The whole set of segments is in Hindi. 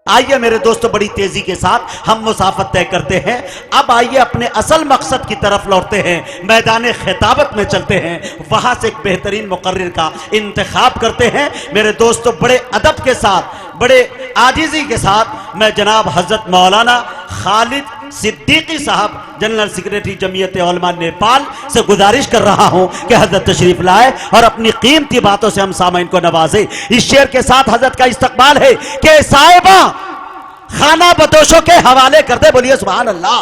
आइए मेरे दोस्तों, बड़ी तेजी के साथ हम मुसाफत तय करते हैं। अब आइए अपने असल मकसद की तरफ लौटते हैं, मैदान खिताबत में चलते हैं, वहां से एक बेहतरीन मुकर्रिर का इंतखाब करते हैं। मेरे दोस्तों, बड़े अदब के साथ, बड़े आजिजी के साथ मैं जनाब हजरत मौलाना खालिद सिद्दीकी साहब, जनरल सेक्रेटरी जमीयत उलमा नेपाल से गुजारिश कर रहा हूं कि हजरत तशरीफ लाए और अपनी कीमती बातों से हम सामईन को नवाजे। इस शेर के साथ हजरत का इस्तकबाल है कि साहिबा खाना बदोशों के हवाले कर दे। बोलिए सुभान अल्लाह।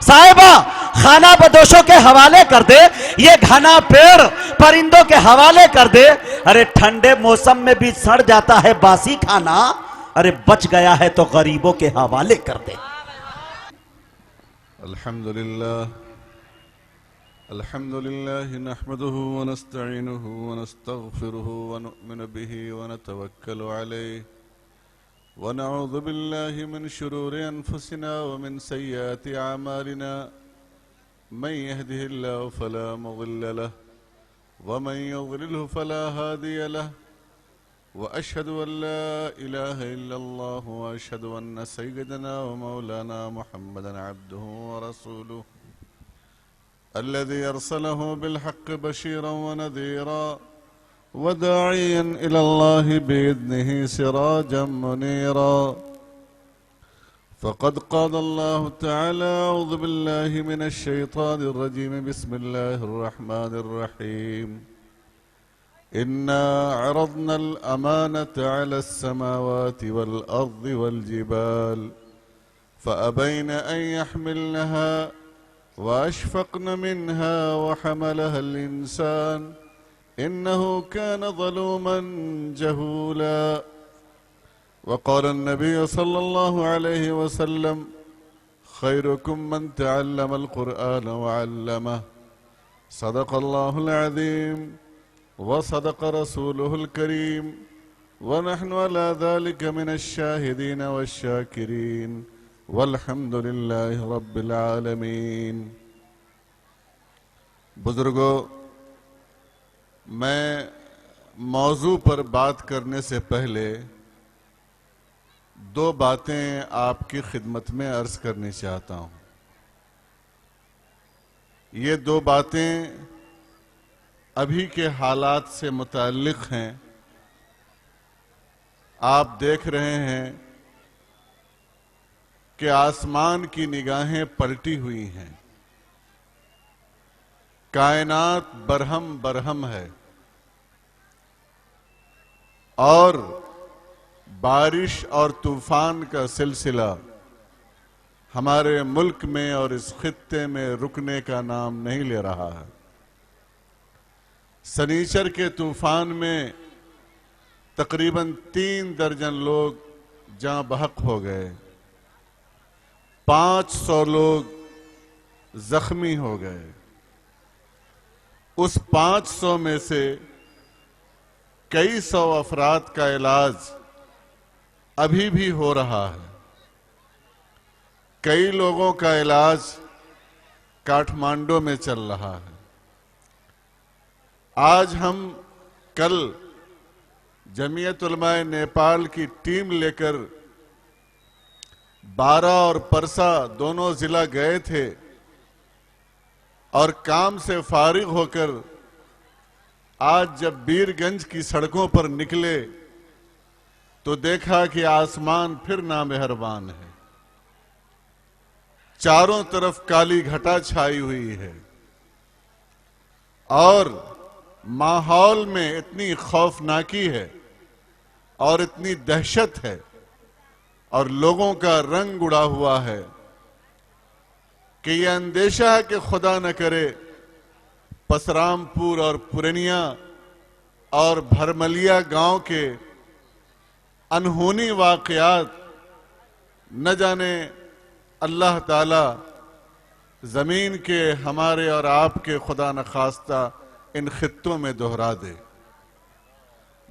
साहिबा खाना बदोशों के हवाले कर दे, ये घना पेड़ परिंदों के हवाले कर दे। अरे ठंडे मौसम में भी सड़ जाता है बासी खाना, अरे बच गया है तो गरीबों के हवाले कर दे। अल्हम्दुलिल्लाह नहमदुहु व नस्तईनुहु व नस्तगफिरुहु व नु'मिनु बिही व नतवक्कलु अलैहि व नऊज़ु बिल्लाहि मिन शुरूरि अनफुसिना व मिन सय्यिआति अमालिना मन यहदिहिल्लाहु फला मुज़िल्ल लहु व मन युज़लिलहु फला हादिय लहु व अशहदु अन ला इलाहा इल्लल्लाह व अशहदु अन्न सय्यदना व मौलाना मुहम्मदन अब्दुहु व रसूलुहु अल्लज़ी अरसलहु बिलहक़्क़ि बशीरन व नज़ीरा व दाइयन इलल्लाहि बिइज़निहि सिराजन मुनीरा। फ़क़द क़ाल अल्लाहु तआला अऊज़ु बिल्लाहि मिनश शैतानिर रजीम बिस्मिल्लाहिर रहमानिर रहीम। इन्ना अरज़नल अमानता अलस समावाति वल अर्ज़ि वल जिबाल फ़अबैन अन यहमिलनहा वअशफ़क़न मिन्हा वहमलहल इंसान इन्नहु कान ज़लूमन जहूला। वक़ाल अन्नबी सल्लल्लाहु अलैहि वसल्लम खैरुकुम मन तअल्लमल क़ुरआन वअल्लमह। सदक़ल्लाहुल अज़ीम व सदक़ रसूलुहुल करीम व नहनु अला ज़ालिका मिनश शाहिदीन वश्शाकिरीन वल्हम्दुलिल्लाहि रब्बिल आलमीन। बुजुर्गों, मैं मौजू पर बात करने से पहले दो बातें आपकी खिदमत में अर्ज करनी चाहता हूं। ये दो बातें अभी के हालात से मुताल्लिक हैं। आप देख रहे हैं कि आसमान की निगाहें पलटी हुई हैं, कायनात बरहम बरहम है और बारिश और तूफान का सिलसिला हमारे मुल्क में और इस खित्ते में रुकने का नाम नहीं ले रहा है। सनीचर के तूफान में तकरीबन 3 दर्जन लोग जाँ बहक हो गए, 500 लोग जख्मी हो गए। उस 500 में से कई सौ अफराद का इलाज अभी भी हो रहा है। कई लोगों का इलाज काठमांडू में चल रहा है। आज हम कल जमीयत उलमा नेपाल की टीम लेकर 12 और परसा दोनों जिला गए थे और काम से फारिग होकर आज जब बीरगंज की सड़कों पर निकले तो देखा कि आसमान फिर नामेहरबान है। चारों तरफ काली घटा छाई हुई है और माहौल में इतनी खौफनाकी है और इतनी दहशत है और लोगों का रंग उड़ा हुआ है कि यह अंदेशा है कि खुदा न करे पसरामपुर और पुरनिया और भरमलिया गांव के अनहोनी वाकयात न जाने अल्लाह ताला जमीन के हमारे और आपके खुदा न खास्ता इन खित्तों में दोहरा दे।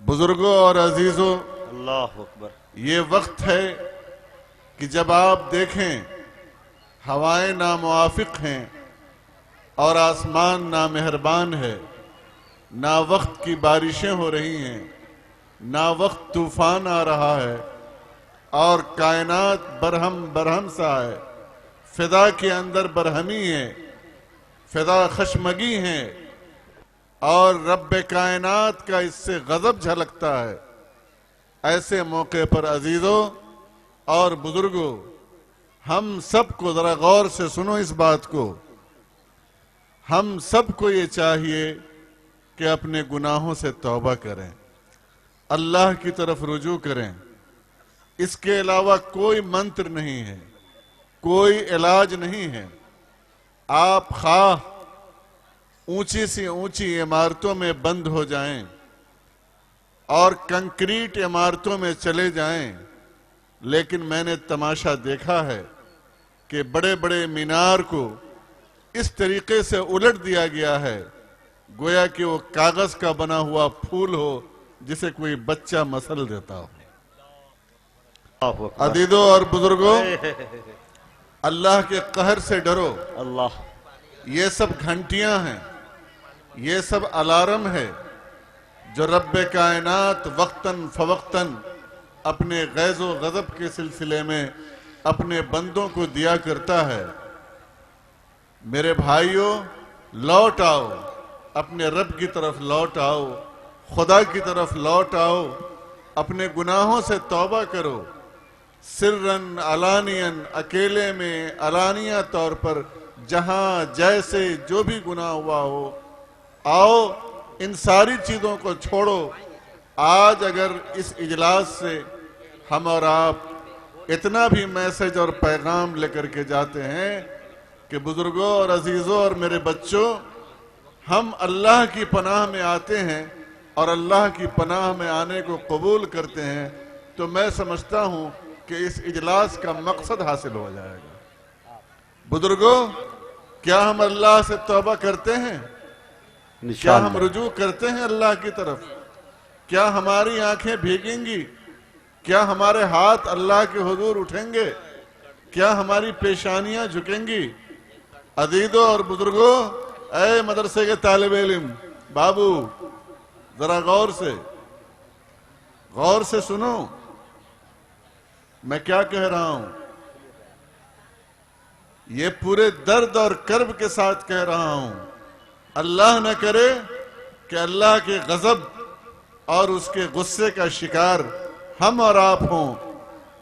बुजुर्गों और अजीजों, अल्लाह अकबर। ये वक्त है कि जब आप देखें हवाएं नामुआफिक हैं और आसमान नामेहरबान है, ना वक्त की बारिशें हो रही हैं, ना वक्त तूफान आ रहा है, और कायनात बरहम बरहम सा है। फिदा के अंदर बरहमी है, फिदा खशमगी है और रब कायनात का इससे गजब झलकता है। ऐसे मौके पर अजीजों और बुजुर्गों, हम सबको जरा गौर से सुनो इस बात को। हम सबको ये चाहिए कि अपने गुनाहों से तौबा करें, अल्लाह की तरफ रुजू करें। इसके अलावा कोई मंत्र नहीं है, कोई इलाज नहीं है। आप खाह ऊंची सी ऊंची इमारतों में बंद हो जाएं और कंक्रीट इमारतों में चले जाएं, लेकिन मैंने तमाशा देखा है कि बड़े बड़े मीनार को इस तरीके से उलट दिया गया है गोया कि वो कागज का बना हुआ फूल हो जिसे कोई बच्चा मसल देता हो। अदीदों और बुजुर्गों, अल्लाह के कहर से डरो। अल्लाह, ये सब घंटियां हैं, ये सब अलार्म है जो रब्बे कायनात वक्तन फवक्तन अपने गैज़ो गज़ब के सिलसिले में अपने बंदों को दिया करता है। मेरे भाइयों, लौट आओ, अपने रब की तरफ लौट आओ, खुदा की तरफ लौट आओ, अपने गुनाहों से तौबा करो। सिर्रन अलानियन, अकेले में अलानिया तौर पर जहां जैसे जो भी गुनाह हुआ हो, आओ इन सारी चीजों को छोड़ो। आज अगर इस इजलास से हम और आप इतना भी मैसेज और पैगाम लेकर के जाते हैं कि बुजुर्गों और अजीजों और मेरे बच्चों, हम अल्लाह की पनाह में आते हैं और अल्लाह की पनाह में आने को कबूल करते हैं, तो मैं समझता हूं कि इस इजलास का मकसद हासिल हो जाएगा। बुजुर्गों, क्या हम अल्लाह से तौबा करते हैं? क्या हम रुजू करते हैं अल्लाह की तरफ? क्या हमारी आंखें भीगेंगी? क्या हमारे हाथ अल्लाह के हुजूर उठेंगे? क्या हमारी पेशानियां झुकेंगी? अजीजों और बुजुर्गों, ऐ मदरसे के तालिबे इल्म बाबू, जरा गौर से सुनो मैं क्या कह रहा हूं। ये पूरे दर्द और कर्ब के साथ कह रहा हूं। अल्लाह न करे कि अल्लाह के गजब और उसके गुस्से का शिकार हम और आप हों,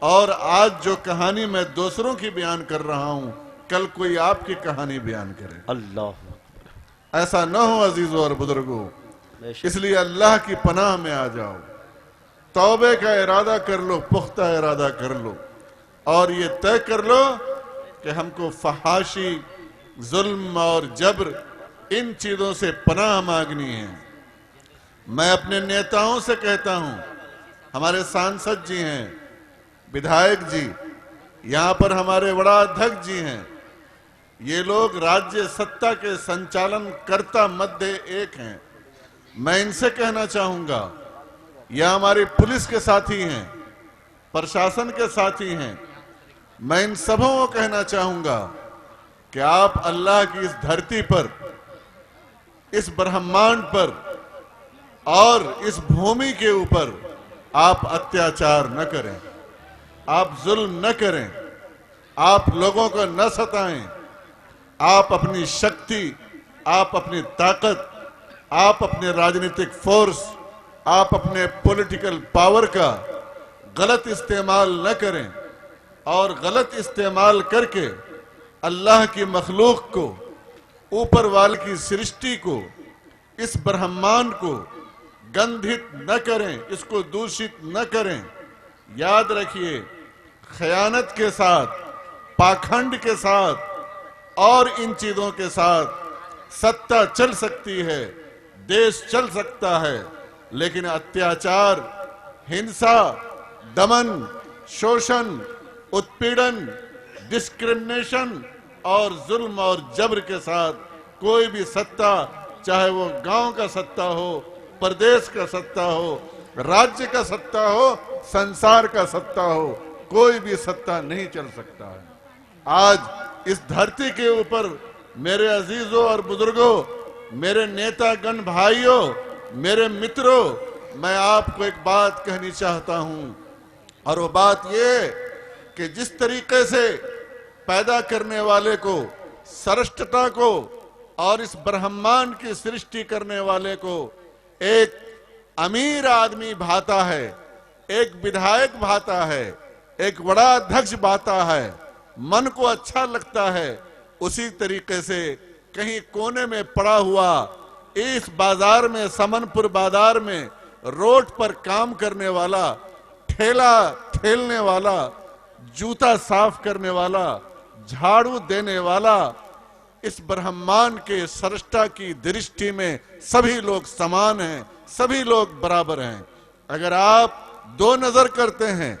और आज जो कहानी मैं दूसरों की बयान कर रहा हूं, कल कोई आपकी कहानी बयान करे। अल्लाह, ऐसा न हो अजीजों और बुजुर्गों। इसलिए अल्लाह की पनाह में आ जाओ, तौबे का इरादा कर लो, पुख्ता इरादा कर लो, और ये तय कर लो कि हमको फहाशी, जुल्म और जबर, इन चीजों से पनाह मांगनी है। मैं अपने नेताओं से कहता हूं, हमारे सांसद जी हैं, विधायक जी, यहां पर हमारे बड़ा अध्यक्ष जी हैं, ये लोग राज्य सत्ता के संचालन कर्ता मध्य एक हैं। मैं इनसे कहना चाहूंगा, यह हमारी पुलिस के साथी हैं, प्रशासन के साथी हैं, मैं इन सबों को कहना चाहूंगा कि आप अल्लाह की इस धरती पर, इस ब्रह्मांड पर और इस भूमि के ऊपर आप अत्याचार न करें, आप जुल्म न करें, आप लोगों को न सताएं। आप अपनी शक्ति, आप अपनी ताकत, आप अपने राजनीतिक फोर्स, आप अपने पॉलिटिकल पावर का गलत इस्तेमाल न करें, और गलत इस्तेमाल करके अल्लाह की मखलूक को, ऊपर वाले की सृष्टि को, इस ब्रह्मांड को गंधित न करें, इसको दूषित न करें। याद रखिए, खयानत के साथ, पाखंड के साथ और इन चीजों के साथ सत्ता चल सकती है, देश चल सकता है, लेकिन अत्याचार, हिंसा, दमन, शोषण, उत्पीड़न, डिस्क्रिमिनेशन और जुल्म और जबर के साथ कोई भी सत्ता, चाहे वो गांव का सत्ता हो, प्रदेश का सत्ता हो, राज्य का सत्ता हो, संसार का सत्ता हो, कोई भी सत्ता नहीं चल सकता है। आज इस धरती के ऊपर मेरे अजीजों और बुजुर्गों, मेरे नेतागण भाइयों, मेरे मित्रों, मैं आपको एक बात कहनी चाहता हूं और वो बात ये कि जिस तरीके से पैदा करने वाले को, सरष्टता को और इस ब्रह्मांड की सृष्टि करने वाले को एक अमीर आदमी भाता है, एक विधायक भाता है, एक बड़ा अध्यक्ष भाता है, मन को अच्छा लगता है, उसी तरीके से कहीं कोने में पड़ा हुआ इस बाजार में, समनपुर बाजार में रोड पर काम करने वाला, ठेला ठेलने वाला, जूता साफ करने वाला, झाड़ू देने वाला, इस ब्रह्मांड के सृष्टा की दृष्टि में सभी लोग समान हैं, सभी लोग बराबर हैं। अगर आप दो नजर करते हैं,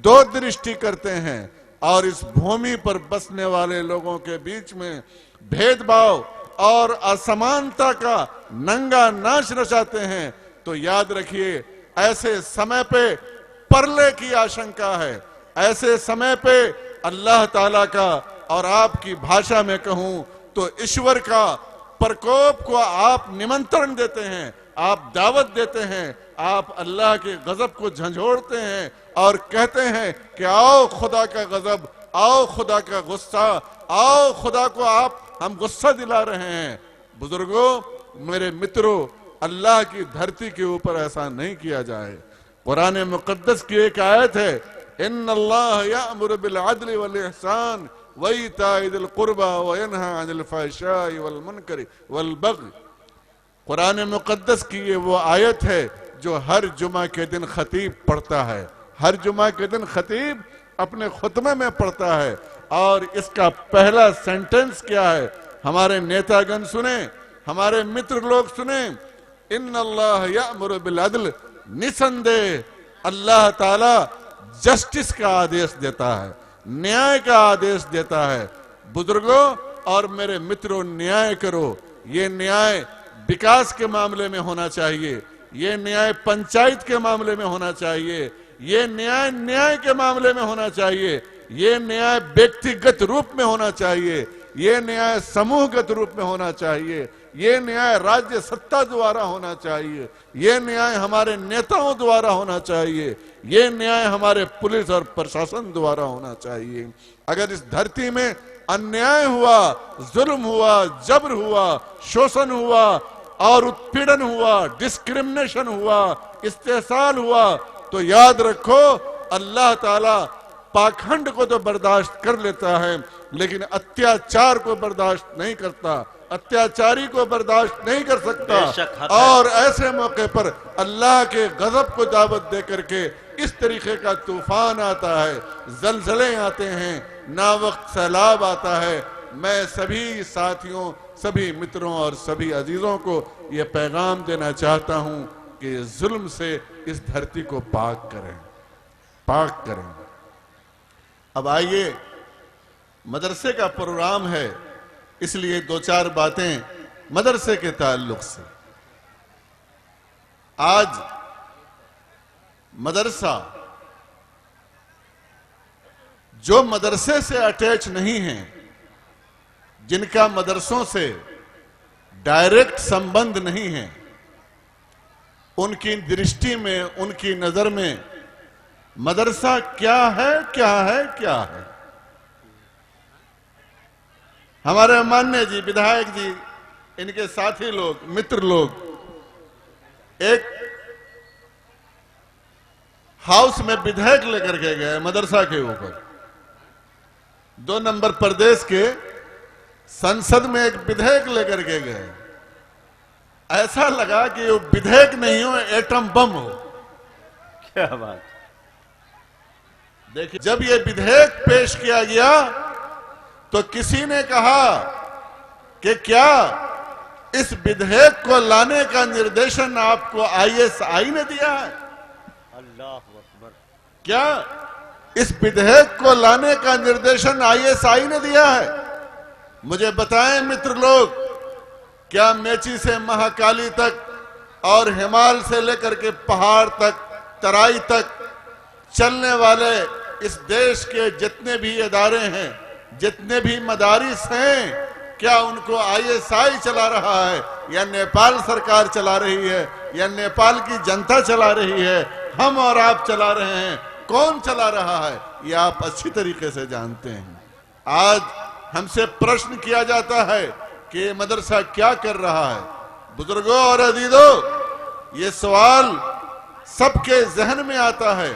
दो दृष्टि करते हैं और इस भूमि पर बसने वाले लोगों के बीच में भेदभाव और असमानता का नंगा नाच रचाते हैं, तो याद रखिए ऐसे समय पे परले की आशंका है। ऐसे समय पे अल्लाह ताला का, और आपकी भाषा में कहूं तो ईश्वर का प्रकोप को आप निमंत्रण देते हैं, आप दावत देते हैं, आप अल्लाह के गजब को झंझोड़ते हैं और कहते हैं कि आओ खुदा का गजब, आओ खुदा का गुस्सा, आओ खुदा को आप हम गुस्सा दिला रहे हैं। बुजुर्गों, मेरे मित्रों, अल्लाह की धरती के ऊपर ऐसा नहीं किया जाए। कुरान मुकद्दस की एक आयत है, इन्नल्लाह यअमुरु बिल अदल वल इहसान व इताइ दिल कुर्बा व यनहा अनिल फहशाइ वल मुनकरि वल बग़य। कुरान मुकद्दस की ये वो आयत है जो हर जुमा के दिन खतीब पढ़ता है, हर जुमा के दिन खतीब अपने खुतबे में पढ़ता है। और इसका पहला सेंटेंस क्या है, हमारे नेतागण सुने, हमारे मित्र लोग सुने, इन्नल्लाह यअमुरु बिल अदल, निसंदेह अल्लाह ताला जस्टिस का आदेश देता है, न्याय का आदेश देता है। बुजुर्गों और मेरे मित्रों, न्याय करो। ये न्याय विकास के मामले में होना चाहिए, ये न्याय पंचायत के मामले में होना चाहिए, ये न्याय न्याय के मामले में होना चाहिए, ये न्याय व्यक्तिगत रूप में होना चाहिए, ये न्याय समूहगत रूप में होना चाहिए, ये न्याय राज्य सत्ता द्वारा होना चाहिए, ये न्याय हमारे नेताओं द्वारा होना चाहिए, ये न्याय हमारे पुलिस और प्रशासन द्वारा होना चाहिए। अगर इस धरती में अन्याय हुआ, जुल्म हुआ, जबर हुआ, शोषण हुआ और उत्पीड़न हुआ, डिस्क्रिमिनेशन हुआ, इस्तेसाल हुआ, तो याद रखो अल्लाह ताला पाखंड को तो बर्दाश्त कर लेता है, लेकिन अत्याचार को बर्दाश्त नहीं करता, अत्याचारी को बर्दाश्त नहीं कर सकता। और ऐसे मौके पर अल्लाह के गजब को दावत दे करके इस तरीके का तूफान आता है, जलजले आते हैं, ना वक्त सैलाब आता है। मैं सभी साथियों, सभी मित्रों और सभी अजीजों को ये पैगाम देना चाहता हूं कि जुल्म से इस धरती को पाक करें, पाक करें। अब आइए, मदरसे का प्रोग्राम है, इसलिए दो चार बातें मदरसे के ताल्लुक से। आज मदरसा, जो मदरसे से अटैच नहीं हैं, जिनका मदरसों से डायरेक्ट संबंध नहीं है, उनकी दृष्टि में, उनकी नजर में मदरसा क्या है, क्या है, क्या है। हमारे मान्य जी, विधायक जी, इनके साथी लोग, मित्र लोग एक हाउस में विधेयक लेकर के गए मदरसा के ऊपर। 2 नंबर प्रदेश के संसद में एक विधेयक लेकर के गए। ऐसा लगा कि वो विधेयक नहीं हो, एटम बम हो। क्या बात। देखिए, जब ये विधेयक पेश किया गया तो किसी ने कहा कि क्या इस विधेयक को लाने का निर्देशन आपको आईएसआई ने दिया है? अल्लाह अकबर। क्या इस विधेयक को लाने का निर्देशन आईएसआई ने दिया है? मुझे बताएं मित्र लोग, क्या मेची से महाकाली तक और हिमाल से लेकर के पहाड़ तक, तराई तक चलने वाले इस देश के जितने भी इदारे हैं, जितने भी मदारिस हैं, क्या उनको आईएसआई चला रहा है या नेपाल सरकार चला रही है या नेपाल की जनता चला रही है? हम और आप चला रहे हैं। कौन चला रहा है ये आप अच्छी तरीके से जानते हैं। आज हमसे प्रश्न किया जाता है कि ये मदरसा क्या कर रहा है। बुजुर्गों और अजीजों, ये सवाल सबके जहन में आता है,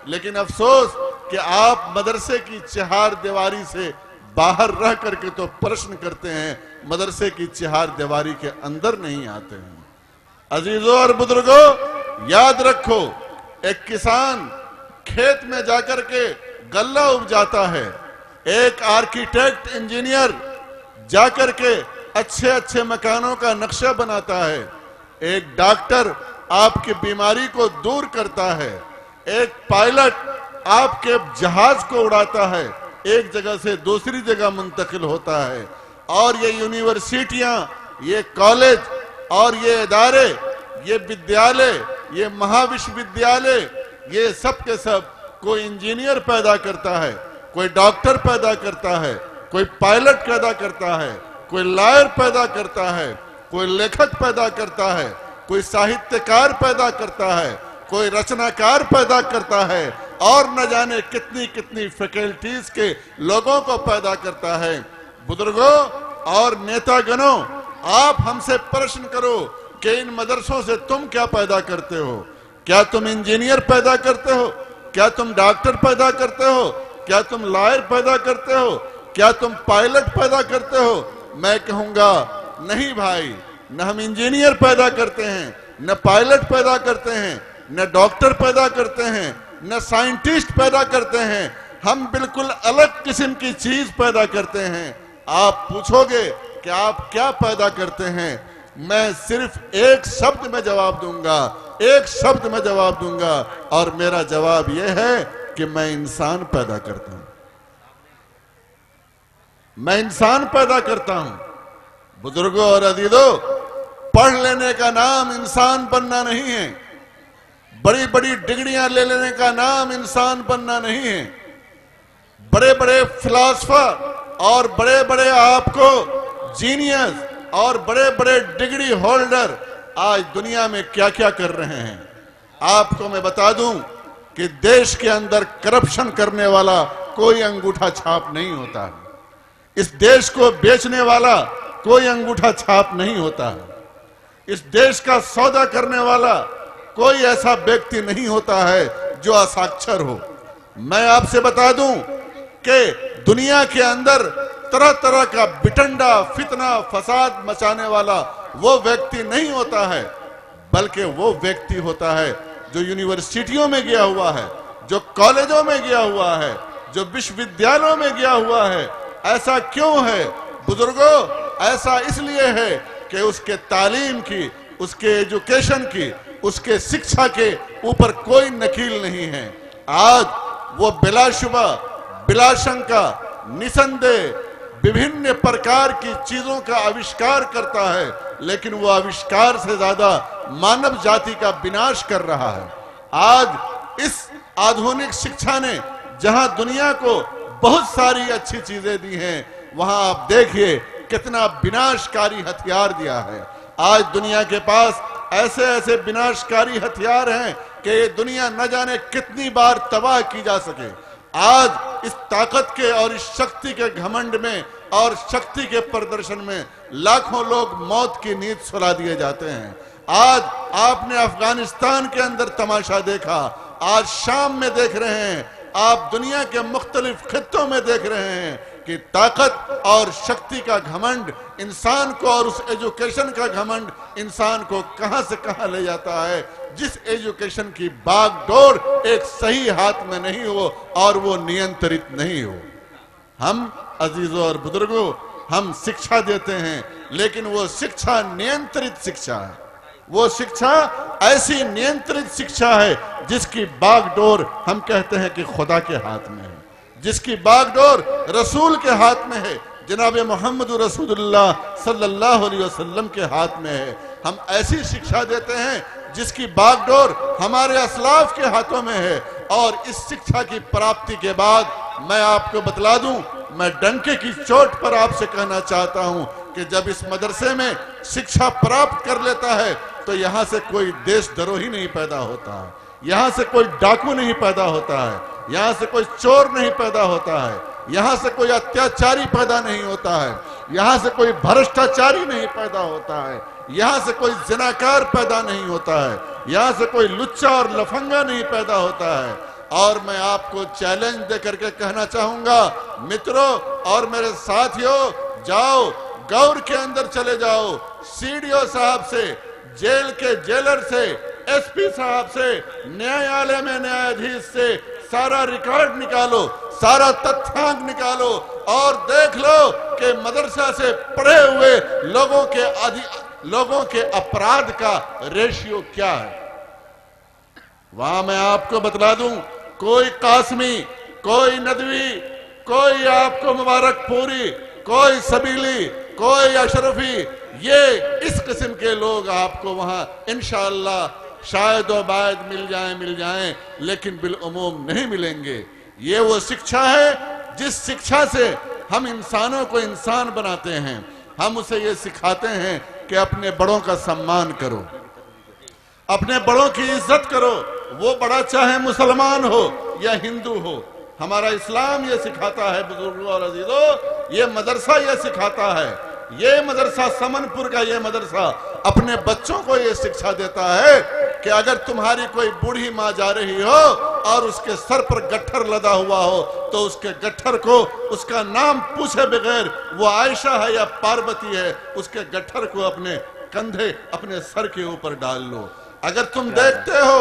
लेकिन अफसोस कि आप मदरसे की चहार दीवारी से बाहर रह करके तो प्रश्न करते हैं, मदरसे की चहार दीवारी के अंदर नहीं आते हैं। अजीजों और बुजुर्गों, याद रखो, एक किसान खेत में जाकर के गल्ला उपजाता है, एक आर्किटेक्ट इंजीनियर जाकर के अच्छे अच्छे मकानों का नक्शा बनाता है, एक डॉक्टर आपकी बीमारी को दूर करता है, एक पायलट आपके जहाज को उड़ाता है, एक जगह से दूसरी जगह मुंतकिल होता है। और ये यूनिवर्सिटियां, ये कॉलेज और ये इदारे, ये विद्यालय, ये महाविश्वविद्यालय, ये सब के सब कोई इंजीनियर पैदा करता है, कोई डॉक्टर पैदा करता है, कोई पायलट पैदा करता है, कोई लॉयर पैदा करता है, कोई लेखक पैदा करता है, कोई साहित्यकार पैदा करता है, कोई रचनाकार पैदा करता है, और न जाने कितनी कितनी फैकल्टीज के लोगों को पैदा करता है। बुजुर्गों और नेतागणों, आप हमसे प्रश्न करो कि इन मदरसों से तुम क्या पैदा करते हो? क्या तुम इंजीनियर पैदा करते हो? क्या तुम डॉक्टर पैदा करते हो? क्या तुम लॉयर पैदा करते हो? क्या तुम पायलट पैदा करते हो? मैं कहूंगा नहीं भाई, न हम इंजीनियर पैदा करते हैं, न पायलट पैदा करते हैं, न डॉक्टर पैदा करते हैं, न साइंटिस्ट पैदा करते हैं। हम बिल्कुल अलग किस्म की चीज पैदा करते हैं। आप पूछोगे कि आप क्या पैदा करते हैं, मैं सिर्फ एक शब्द में जवाब दूंगा, एक शब्द में जवाब दूंगा, और मेरा जवाब यह है कि मैं इंसान पैदा करता हूं। मैं इंसान पैदा करता हूं। बुजुर्गों और अजीजों, पढ़ लेने का नाम इंसान बनना नहीं है, बड़ी बड़ी डिग्रियां ले लेने का नाम इंसान बनना नहीं है। बड़े बड़े फिलोसफर और बड़े बड़े आपको जीनियस और बड़े बड़े डिग्री होल्डर आज दुनिया में क्या क्या कर रहे हैं। आपको मैं बता दूं कि देश के अंदर करप्शन करने वाला कोई अंगूठा छाप नहीं होता है। इस देश को बेचने वाला कोई अंगूठा छाप नहीं होता है। इस देश का सौदा करने वाला कोई ऐसा व्यक्ति नहीं होता है जो असाक्षर हो। मैं आपसे बता दूं कि दुनिया के अंदर तरह तरह का बिटंडा, फितना, फसाद मचाने वाला वो व्यक्ति नहीं होता है, बल्कि वो व्यक्ति होता है जो यूनिवर्सिटियों में गया हुआ है, जो कॉलेजों में गया हुआ है, जो विश्वविद्यालयों में गया हुआ है। ऐसा क्यों है बुजुर्गों? ऐसा इसलिए है कि उसके तालीम की, उसके एजुकेशन की, उसके शिक्षा के ऊपर कोई नकील नहीं है। आज वो बिलाशुबा, बिलाशंका, निसंदेह विभिन्न प्रकार की चीजों का आविष्कार करता है, लेकिन वो आविष्कार से ज्यादा मानव जाति का विनाश कर रहा है। आज इस आधुनिक शिक्षा ने जहां दुनिया को बहुत सारी अच्छी चीजें दी हैं, वहां आप देखिए कितना विनाशकारी हथियार दिया है। आज दुनिया के पास ऐसे ऐसे विनाशकारी हथियार हैं कि ये दुनिया न जाने कितनी बार तबाह की जा सके। आज इस ताकत के और इस शक्ति के घमंड में और शक्ति के प्रदर्शन में लाखों लोग मौत की नींद सुला दिए जाते हैं। आज आपने अफगानिस्तान के अंदर तमाशा देखा, आज शाम में देख रहे हैं, आप दुनिया के मुख्तलिफ खित्तों में देख रहे हैं कि ताकत और शक्ति का घमंड इंसान को और उस एजुकेशन का घमंड इंसान को कहां से कहां ले जाता है, जिस एजुकेशन की बागडोर एक सही हाथ में नहीं हो और वो नियंत्रित नहीं हो। हम अजीजों और बुजुर्गों, हम शिक्षा देते हैं, लेकिन वो शिक्षा नियंत्रित शिक्षा है। वो शिक्षा ऐसी नियंत्रित शिक्षा है जिसकी बागडोर हम कहते हैं कि खुदा के हाथ में है, जिसकी बागडोर रसूल के हाथ में है, जनाब मोहम्मद रसूलुल्लाह सल्लल्लाहु अलैहि वसल्लम के हाथ में है। हम ऐसी शिक्षा देते हैं जिसकी बागडोर हमारे असलाफ के हाथों में है। और इस शिक्षा की प्राप्ति के बाद मैं आपको बतला दूं, मैं डंके की चोट पर आपसे कहना चाहता हूं कि जब इस मदरसे में शिक्षा प्राप्त कर लेता है तो यहां से कोई देशद्रोही नहीं पैदा होता है। यहाँ से कोई डाकू नहीं पैदा होता है, यहाँ से कोई चोर नहीं पैदा होता है, यहाँ से कोई अत्याचारी पैदा नहीं होता है, यहाँ से कोई भ्रष्टाचारी नहीं पैदा होता है, यहाँ से कोई जिनाकार पैदा नहीं होता है, यहाँ से कोई लुच्चा और लफंगा नहीं पैदा होता है। और मैं आपको चैलेंज दे करके कहना चाहूंगा मित्रों और मेरे साथियों, जाओ गौर के अंदर चले जाओ, सीडीओ साहब से, जेल के जेलर से, एसपी साहब से, न्यायालय में न्यायाधीश से सारा रिकॉर्ड निकालो, सारा तथ्यांक निकालो और देख लो कि मदरसा से पढ़े हुए लोगों के अपराध का रेशियो क्या है। वहां मैं आपको बतला दूं, कोई कासमी, कोई नदवी, कोई आपको मुबारकपुरी, कोई सबीली, कोई अशरफी, ये इस किस्म के लोग आपको वहां इंशाअल्लाह शायद व बायद मिल जाएं, लेकिन बिलउमूम नहीं मिलेंगे। ये वो शिक्षा है जिस शिक्षा से हम इंसानों को इंसान बनाते हैं। हम उसे ये सिखाते हैं कि अपने बड़ों का सम्मान करो, अपने बड़ों की इज्जत करो, वो बड़ा चाहे मुसलमान हो या हिंदू हो। हमारा इस्लाम ये सिखाता है बुजुर्गों और अजीजों, ये मदरसा ये सिखाता है, ये मदरसा समनपुर का ये मदरसा अपने बच्चों को ये शिक्षा देता है कि अगर तुम्हारी कोई बूढ़ी माँ जा रही हो और उसके सर पर गट्ठर लदा हुआ हो तो उसके गट्ठर को उसका नाम पूछे बगैर वो आयशा है या पार्वती है, उसके गट्ठर को अपने कंधे अपने सर के ऊपर डाल लो। अगर तुम देखते हो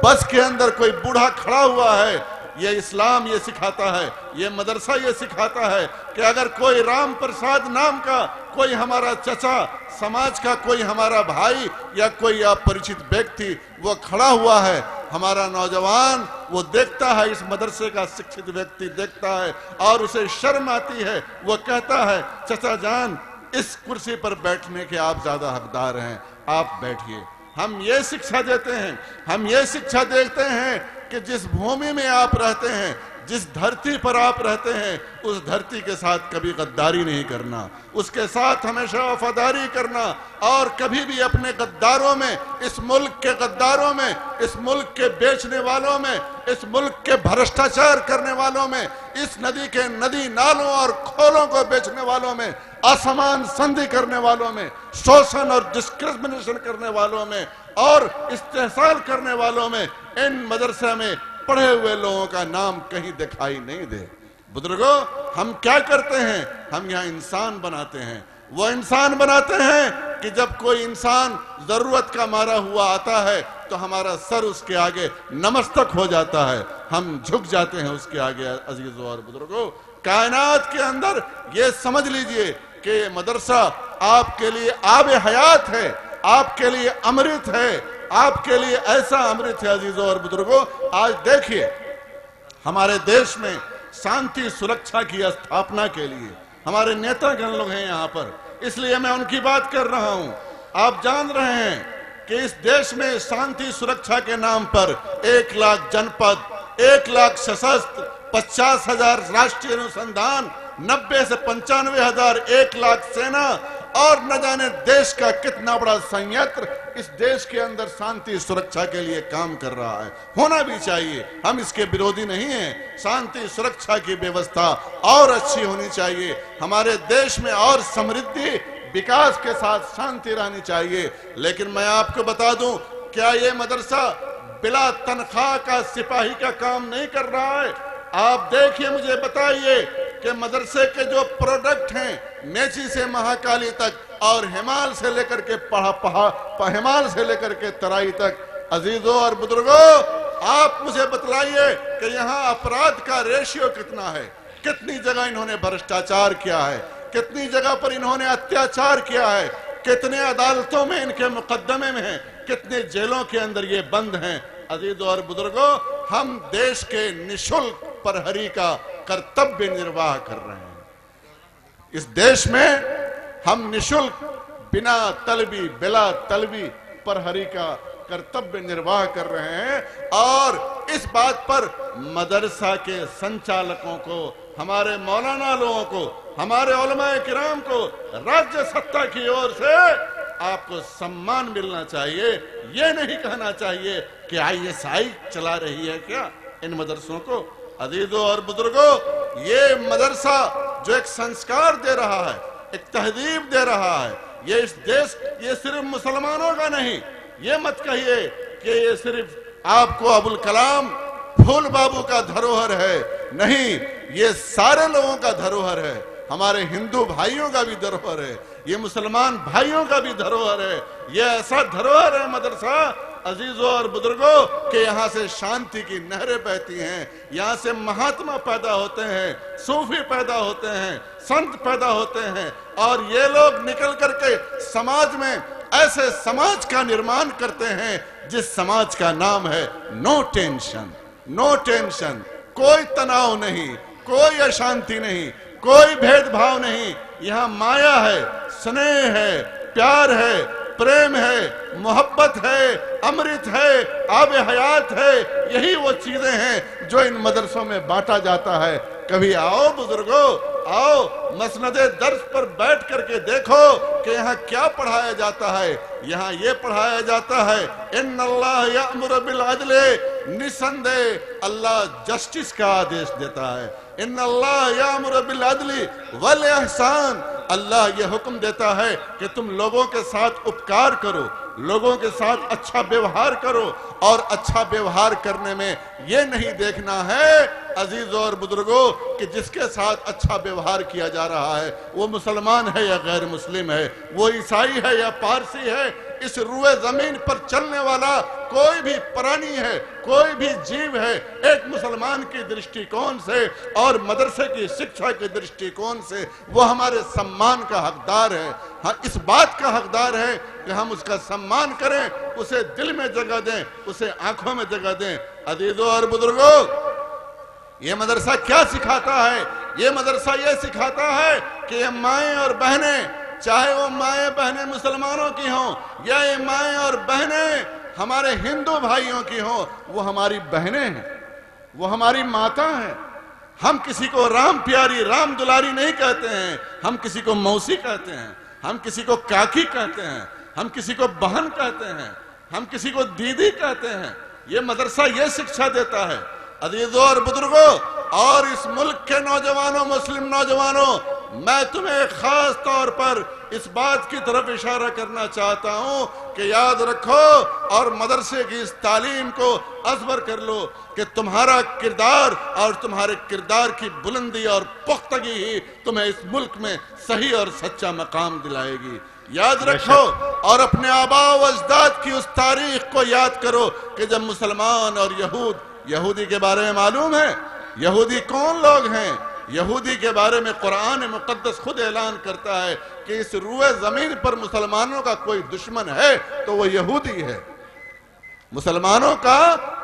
बस के अंदर कोई बूढ़ा खड़ा हुआ है, ये इस्लाम ये सिखाता है, ये मदरसा ये सिखाता है कि अगर कोई राम प्रसाद नाम का कोई हमारा चचा, समाज का कोई हमारा भाई या कोई अपरिचित व्यक्ति वो खड़ा हुआ है, हमारा नौजवान वो देखता है, इस मदरसे का शिक्षित व्यक्ति देखता है और उसे शर्म आती है, वो कहता है चचा जान इस कुर्सी पर बैठने के आप ज्यादा हकदार हैं, आप बैठिए। हम ये शिक्षा देते हैं, हम ये शिक्षा देते हैं कि जिस भूमि में आप रहते हैं, जिस धरती पर आप रहते हैं, उस धरती के साथ कभी गद्दारी नहीं करना, उसके साथ हमेशा वफादारी करना और कभी भी अपने गद्दारों में, इस मुल्क के गद्दारों में, इस मुल्क के बेचने वालों में, इस मुल्क के भ्रष्टाचार करने वालों में, इस नदी के नदी नालों और खोलों को बेचने वालों में, असमान संधि करने वालों में, शोषण और डिस्क्रिमिनेशन करने वालों में और इस्तेहसाल करने वालों में, इन मदरसा में पढ़े हुए लोगों का नाम कहीं दिखाई नहीं दे। बुजुर्गों, हम क्या करते हैं? हम यहाँ इंसान बनाते हैं। वो इंसान बनाते हैं कि जब कोई इंसान जरूरत का मारा हुआ आता है तो हमारा सर उसके आगे नमस्तक हो जाता है, हम झुक जाते हैं उसके आगे। अजीजों और बुजुर्गों, कायनात के अंदर ये समझ लीजिए कि मदरसा आपके लिए आबे हयात है, आपके लिए अमृत है, आपके लिए ऐसा अमृत है। अजीजों और बुजुर्गों, आज देखिए हमारे देश में शांति सुरक्षा की स्थापना के लिए हमारे नेतागण लोग हैं यहाँ पर, इसलिए मैं उनकी बात कर रहा हूँ। आप जान रहे हैं कि इस देश में शांति सुरक्षा के नाम पर 1 लाख जनपद, 1 लाख सशस्त्र, 50,000 राष्ट्रीय अनुसंधान, 90 से 95,000, 1 लाख सेना और न जाने देश का कितना बड़ा संयंत्र इस देश के अंदर शांति सुरक्षा के लिए काम कर रहा है। होना भी चाहिए, हम इसके विरोधी नहीं हैं। शांति सुरक्षा की व्यवस्था और अच्छी होनी चाहिए, हमारे देश में और समृद्धि विकास के साथ शांति रहनी चाहिए। लेकिन मैं आपको बता दूं, क्या ये मदरसा बिला तनख्वाह का सिपाही का काम नहीं कर रहा है? आप देखिए, मुझे बताइए कि मदरसे के जो प्रोडक्ट हैं, मेची से महाकाली तक और हिमाल से लेकर के हिमाल से लेकर के तराई तक, अजीजों और बुजुर्गों, आप मुझे बतलाइए कि यहाँ अपराध का रेशियो कितना है, कितनी जगह इन्होंने भ्रष्टाचार किया है, कितनी जगह पर इन्होंने अत्याचार किया है, कितने अदालतों में इनके मुकदमे में हैं, कितने जेलों के अंदर ये बंद हैं। अजीजों और बुजुर्गों, हम देश के निशुल्क प्रहरी का कर्तव्य निर्वाह कर रहे हैं। इस देश में हम निशुल्क बिना तलबी बिला तलबी प्रहरी का कर्तव्य निर्वाह कर रहे हैं और इस बात पर मदरसा के संचालकों को, हमारे मौलाना लोगों को, हमारे उलमाए किराम को राज्य सत्ता की ओर से आपको सम्मान मिलना चाहिए। ये नहीं कहना चाहिए कि ISI चला रही है क्या इन मदरसों को? अजीजों और बुजुर्गों, ये मदरसा जो एक संस्कार दे रहा है, एक तहजीब दे रहा है, ये इस देश, ये सिर्फ मुसलमानों का नहीं। ये मत कहिए कि ये सिर्फ आपको अबुल कलाम फूल बाबू का धरोहर है, नहीं, ये सारे लोगों का धरोहर है। हमारे हिंदू भाइयों का भी धरोहर है, ये मुसलमान भाइयों का भी धरोहर है। ये ऐसा धरोहर है मदरसा अजीजों और बुजुर्गों कि यहाँ से शांति की नहरें बहती हैं, यहाँ से महात्मा पैदा होते हैं, सूफी पैदा होते हैं, संत पैदा होते हैं, और ये लोग निकल करके समाज में ऐसे समाज का निर्माण करते हैं जिस समाज का नाम है नो टेंशन। नो टेंशन, कोई तनाव नहीं, कोई अशांति नहीं, कोई भेदभाव नहीं। यहाँ माया है, स्नेह है, प्यार है, प्रेम है, मोहब्बत है, अमृत है, आब हयात है। यही वो चीजें हैं जो इन मदरसों में बांटा जाता है। कभी आओ बुजुर्गों, आओ मसनदे दर्स पर बैठ करके देखो कि यहाँ क्या पढ़ाया जाता है। यहाँ ये पढ़ाया जाता है इन्नल्लाह यअमुरु बिल अदल, निसंदेह अल्लाह जस्टिस का आदेश देता है। इन्नल्लाह यअमुरु बिल अदल वल इहसान, अल्लाह ये हुक्म देता है कि तुम लोगों के साथ उपकार करो, लोगों के साथ अच्छा व्यवहार करो। और अच्छा व्यवहार करने में ये नहीं देखना है अजीजों और बुजुर्गों कि जिसके साथ अच्छा व्यवहार किया जा रहा है वो मुसलमान है या गैर मुस्लिम है, वो ईसाई है या पारसी है। इस रुए जमीन पर चलने वाला कोई भी प्राणी है, कोई भी जीव है, एक मुसलमान की दृष्टिकोण से और मदरसे की शिक्षा के दृष्टिकोण से वो हमारे सम्मान का हकदार है। हाँ, इस बात का हकदार है कि हम उसका सम्मान करें, उसे दिल में जगह दें, उसे आंखों में जगह दें। अजीजों और बुजुर्गों, ये मदरसा क्या सिखाता है? ये मदरसा ये सिखाता है कि ये माएं और बहनें, चाहे वो माएं बहनें मुसलमानों की हों या ये माएं और बहनें हमारे हिंदू भाइयों की हों, वो हमारी बहनें हैं, वो हमारी माता हैं। हम किसी को राम प्यारी, राम दुलारी नहीं कहते हैं, हम किसी को मौसी कहते हैं, हम किसी को काकी कहते हैं, हम किसी को बहन कहते हैं, हम किसी को दीदी कहते हैं। ये मदरसा ये शिक्षा देता है। अजीजों और बुजुर्गों और इस मुल्क के नौजवानों, मुस्लिम नौजवानों, मैं तुम्हें खास तौर पर इस बात की तरफ इशारा करना चाहता हूं कि याद रखो और मदरसे की इस तालीम को अज़बर कर लो कि तुम्हारा किरदार और तुम्हारे किरदार की बुलंदी और पुख्तगी ही तुम्हें इस मुल्क में सही और सच्चा मकाम दिलाएगी। याद रखो और अपने आबा व अजदाद की उस तारीख को याद करो कि जब मुसलमान और यहूदी के बारे में मालूम है, यहूदी कौन लोग हैं? यहूदी के बारे में कुरान मुकद्दस खुद ऐलान करता है कि इस रुए जमीन पर मुसलमानों का कोई दुश्मन है तो वो यहूदी है। मुसलमानों का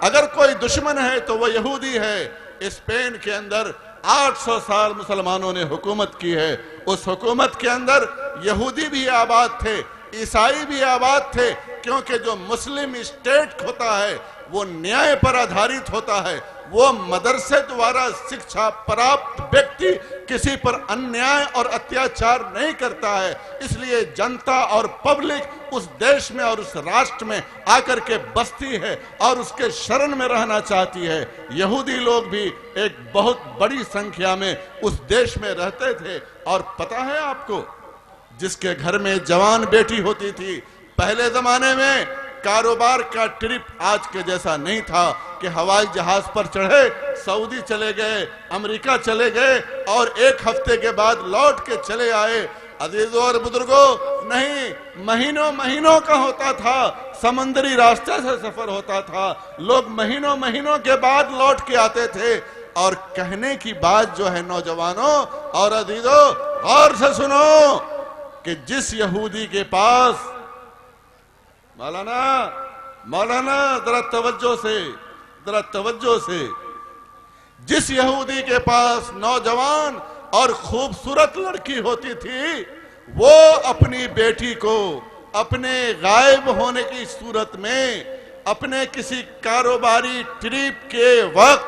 अगर कोई दुश्मन है तो वो यहूदी है। स्पेन के अंदर 800 साल मुसलमानों ने हुकूमत की है। उस हुकूमत के अंदर यहूदी भी आबाद थे, ईसाई भी आबाद थे, क्योंकि जो मुस्लिम स्टेट होता है वो न्याय पर आधारित होता है। वो मदरसे द्वारा शिक्षा प्राप्त व्यक्ति किसी पर अन्याय और अत्याचार नहीं करता है। इसलिए जनता और पब्लिक उस देश में और उस राष्ट्र में आकर के बसती है और उसके शरण में रहना चाहती है। यहूदी लोग भी एक बहुत बड़ी संख्या में उस देश में रहते थे। और पता है आपको, जिसके घर में जवान बेटी होती थी, पहले जमाने में कारोबार का ट्रिप आज के जैसा नहीं था कि हवाई जहाज पर चढ़े, सऊदी चले गए, अमेरिका चले गए और एक हफ्ते के बाद लौट के चले आए। अजीजों और बुजुर्गों, नहीं, महीनों महीनों का होता था, समुद्री रास्ते से सफर होता था, लोग महीनों महीनों के बाद लौट के आते थे। और कहने की बात जो है नौजवानों और अजीजों, गौर से सुनो कि जिस यहूदी के पास, मौलाना जरा तवज्जो से, जिस यहूदी के पास नौजवान और खूबसूरत लड़की होती थी, वो अपनी बेटी को अपने गायब होने की सूरत में, अपने किसी कारोबारी ट्रिप के वक्त,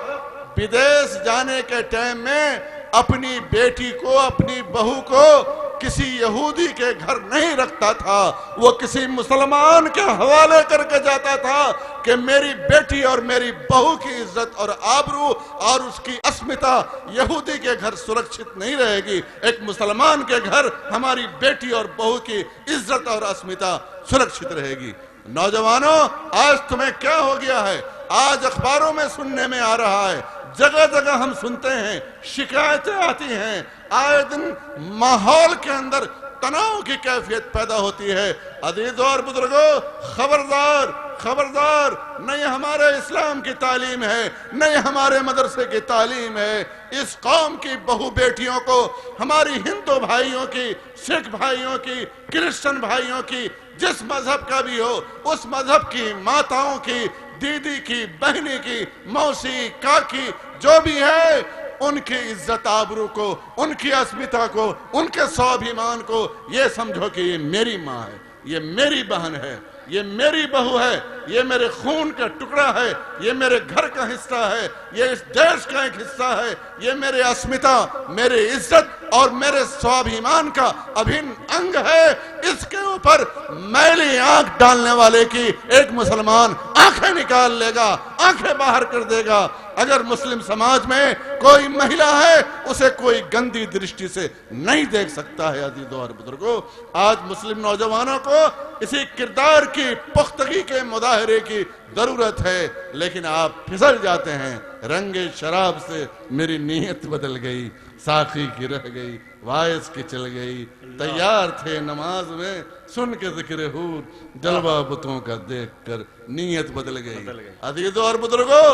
विदेश जाने के टाइम में अपनी बेटी को, अपनी बहू को किसी यहूदी के घर नहीं रखता था, वो किसी मुसलमान के हवाले करके जाता था कि मेरी बेटी और मेरी बहू की इज्जत और आबरू और उसकी अस्मिता यहूदी के घर सुरक्षित नहीं रहेगी, एक मुसलमान के घर हमारी बेटी और बहू की इज्जत और अस्मिता सुरक्षित रहेगी। नौजवानों, आज तुम्हें क्या हो गया है? आज अखबारों में सुनने में आ रहा है, जगह जगह हम सुनते हैं, शिकायतें आती हैं, आए दिन माहौल के अंदर तनाव की कैफियत पैदा होती है। अजीजों और बुजुर्गों, खबरदार खबरदार, न ये हमारे इस्लाम की तालीम है, न ये हमारे मदरसे की तालीम है। इस कौम की बहू बेटियों को, हमारी हिंदू भाइयों की, सिख भाइयों की, क्रिश्चियन भाइयों की, जिस मजहब का भी हो, उस मजहब की माताओं की, दीदी की, बहनी की, मौसी, काकी, जो भी है, उनकी इज्जत आबरू को, उनकी अस्मिता को, उनके स्वाभिमान को ये समझो कि ये मेरी माँ है, ये मेरी बहन है, ये मेरी बहू है, ये मेरे खून का टुकड़ा है, ये मेरे घर का हिस्सा है, ये इस देश का एक हिस्सा है, ये मेरे अस्मिता, मेरी इज्जत और मेरे स्वाभिमान का अभिन्न अंग है। इसके ऊपर मैली आंख डालने वाले की एक मुसलमान आंखें निकाल लेगा, आंखें बाहर कर देगा। अगर मुस्लिम समाज में कोई महिला है, उसे कोई गंदी दृष्टि से नहीं देख सकता है। अजीजों और बुजुर्गों, आज मुस्लिम नौजवानों को इसी किरदार की पुख्तगी के मुजाहरे की जरूरत है, लेकिन आप फिसल जाते हैं। रंगे शराब से मेरी नीयत बदल गई, साखी की रह गई, वायस की चल गई, तैयार थे नमाज में सुन के जिक्र हूर, जलवा बुतों का देख कर नीयत बदल गई। अजीजों और बुजुर्गों,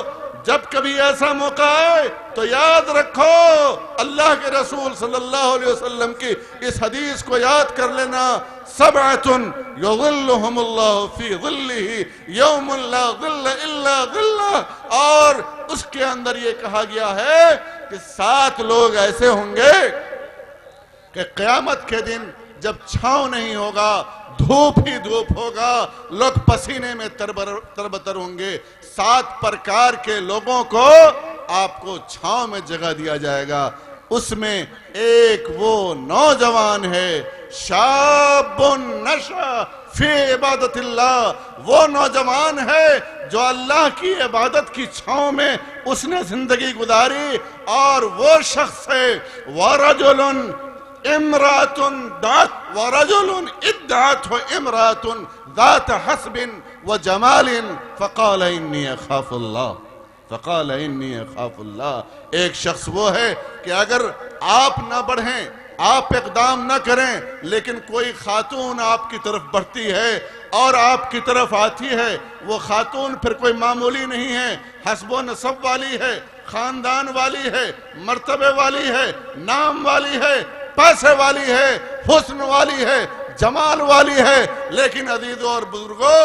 जब कभी ऐसा मौका आए तो याद रखो, अल्लाह के रसूल सल्लल्लाहु अलैहि वसल्लम की इस हदीस को याद कर लेना, सबअतुन युज़िल्लुहुमुल्लाहु फी ज़िल्लिही यौमुन ला ज़िल्ला इल्ला ज़िल्लह। और उसके अंदर ये कहा गया है कि 7 लोग ऐसे होंगे कि क़यामत के दिन जब छांव नहीं होगा, धूप ही धूप होगा, लोग पसीने में तरबतर होंगे। 7 प्रकार के लोगों को आपको छांव में जगह दिया जाएगा। उसमें एक वो नौजवान है, शाबुन नशा फी इबादतिल्लाह, वो नौजवान है जो अल्लाह की इबादत की छांव में उसने जिंदगी गुजारी। और वो शख्स है वरजुलुन इमरातुन दात वरजुलुन इद्दात हो इमरातुन दात हस्बिन व जमालिन फकाल इन्नी अखाफुल्लाह, फकाल इन्नी अखाफुल्लाह। एक शख्स वो है कि अगर आप न बढ़ें, आप इक़दाम न करें, लेकिन कोई खातून आपकी तरफ बढ़ती है और आपकी तरफ आती है, वो खातून फिर कोई मामूली नहीं है, हस्बो नसब वाली है, खानदान वाली है, मर्तबे वाली है, नाम वाली है, पैसे वाली है, हुस्न वाली है, जमाल वाली है। लेकिन अजीजों और बुजुर्गों,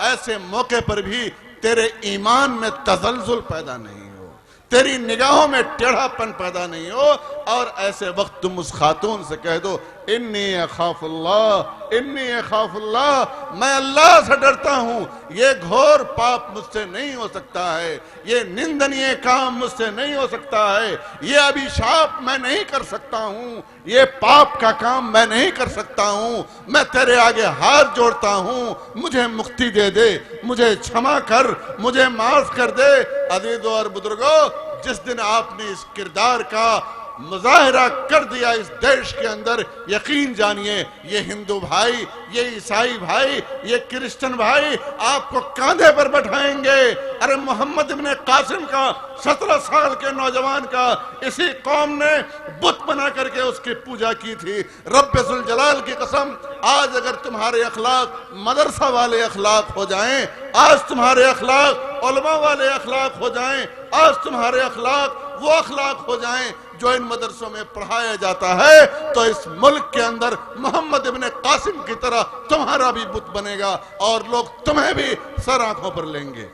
ऐसे मौके पर भी तेरे ईमान में तज़ल्ज़ुल पैदा नहीं हो, तेरी निगाहों में टेढ़ापन पैदा नहीं हो, और ऐसे वक्त तुम उस खातून से कह दो इन्नी अखाफुल्लाह, इन्नी अखाफुल्लाह, मैं अल्लाह से डरता हूँ, ये घोर पाप मुझसे नहीं हो सकता है, ये निंदनीय काम मुझसे नहीं हो सकता है, ये अभिशाप मैं नहीं कर सकता हूँ, ये पाप का काम मैं नहीं कर सकता हूँ, मैं तेरे आगे हाथ जोड़ता हूँ, मुझे मुक्ति दे दे, मुझे क्षमा कर, मुझे माफ कर दे। अजीजों और बुजुर्गों, जिस दिन आपने इस किरदार का मुजाहरा कर दिया इस देश के अंदर, यकीन जानिए ये हिंदू भाई, ये ईसाई भाई, ये क्रिश्चियन भाई आपको कांधे पर बैठाएंगे। अरे मोहम्मद इब्ने कासिम का 17 साल के नौजवान का इसी कौम ने बुत बना करके उसकी पूजा की थी। रब्बुल जलाल की कसम, आज अगर तुम्हारे अखलाक मदरसा वाले अखलाक हो जाएं, आज तुम्हारे अखलाक उलमा वाले अखलाक हो जाएं, आज तुम्हारे अखलाक वो अखलाक हो जाएं जो इन मदरसों में पढ़ाया जाता है, तो इस मुल्क के अंदर मोहम्मद इब्ने कासिम की तरह तुम्हारा भी बुत बनेगा और लोग तुम्हें भी सर आंखों पर लेंगे।